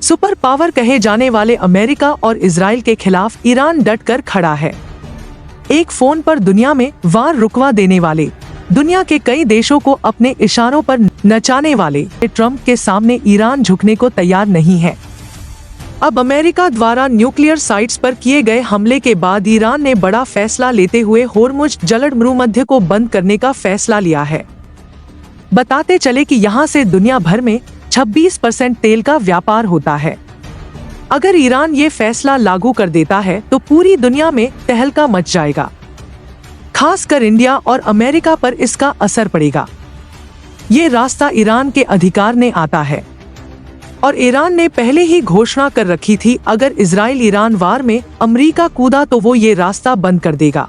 Super power कहे जाने वाले अमेरिका और इजराइल के खिलाफ ईरान डटकर खड़ा है। एक फोन पर दुनिया में वार रुकवा देने वाले, दुनिया के कई देशों को अपने इशारों पर नचाने वाले ट्रंप के सामने ईरान झुकने को तैयार नहीं है। अब अमेरिका द्वारा न्यूक्लियर साइट्स पर किए गए हमले के बाद ईरान ने बड़ा फैसला लेते हुए होर्मुज जलद भूमध्य को बंद करने का फैसला लिया है। बताते चले कि यहाँ से दुनिया भर में 26% तेल का व्यापार होता है। अगर ईरान ये फैसला लागू कर देता है तो पूरी दुनिया में तहलका मच जाएगा। खासकर इंडिया और अमेरिका पर इसका असर पड़ेगा। ये रास्ता ईरान के अधिकार में आता है और ईरान ने पहले ही घोषणा कर रखी थी, अगर इजराइल ईरान वार में अमेरिका कूदा तो वो ये रास्ता बंद कर देगा।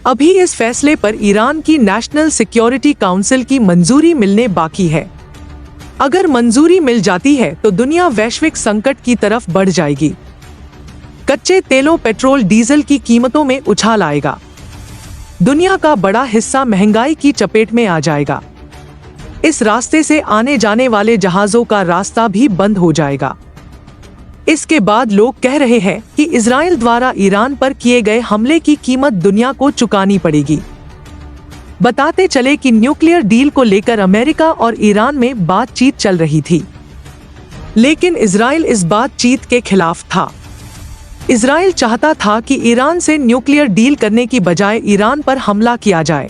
अभी इस फैसले पर ईरान की नेशनल सिक्योरिटी काउंसिल की मंजूरी मिलने बाकी है। अगर मंजूरी मिल जाती है तो दुनिया वैश्विक संकट की तरफ बढ़ जाएगी। कच्चे तेलों, पेट्रोल, डीजल की कीमतों में उछाल आएगा। दुनिया का बड़ा हिस्सा महंगाई की चपेट में आ जाएगा। इस रास्ते से आने जाने वाले जहाजों का रास्ता भी बंद हो जाएगा। इसके बाद लोग कह रहे हैं कि इजराइल द्वारा ईरान पर किए गए हमले की कीमत दुनिया को चुकानी पड़ेगी। बताते चले कि न्यूक्लियर डील को लेकर अमेरिका और ईरान में बातचीत चल रही थी, लेकिन इजराइल इस बातचीत के खिलाफ था। इजराइल चाहता था कि ईरान से न्यूक्लियर डील करने की बजाय ईरान पर हमला किया जाए।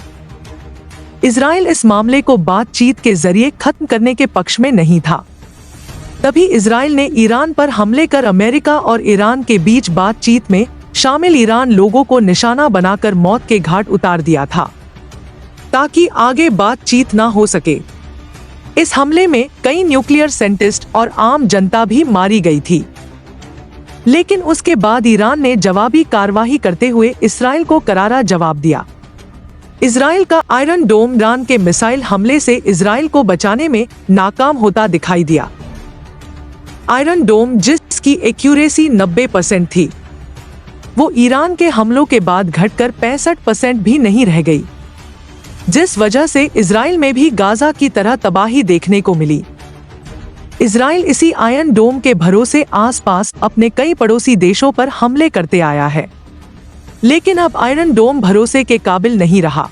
इजराइल इस मामले को बातचीत के जरिए खत्म करने के पक्ष में नहीं था। तभी इजराइल ने ईरान पर हमले कर अमेरिका और ईरान के बीच बातचीत में शामिल ईरान लोगों को निशाना बनाकर मौत के घाट उतार दिया था, ताकि आगे बातचीत न हो सके। इस हमले में कई न्यूक्लियर साइंटिस्ट और आम जनता भी मारी गई थी। लेकिन उसके बाद ईरान ने जवाबी कार्रवाई करते हुए इजराइल को करारा जवाब दिया। इजराइल का आयरन डोम ईरान के मिसाइल हमले से इजराइल को बचाने में नाकाम होता दिखाई दिया। आयरन डोम, जिसकी एक्यूरेसी 90% थी, वो ईरान के हमलों के बाद घटकर 65% भी नहीं रह गई, जिस वजह से इजराइल में भी गाजा की तरह तबाही देखने को मिली। इजराइल इसी आयरन डोम के भरोसे आसपास अपने कई पड़ोसी देशों पर हमले करते आया है, लेकिन अब आयरन डोम भरोसे के काबिल नहीं रहा।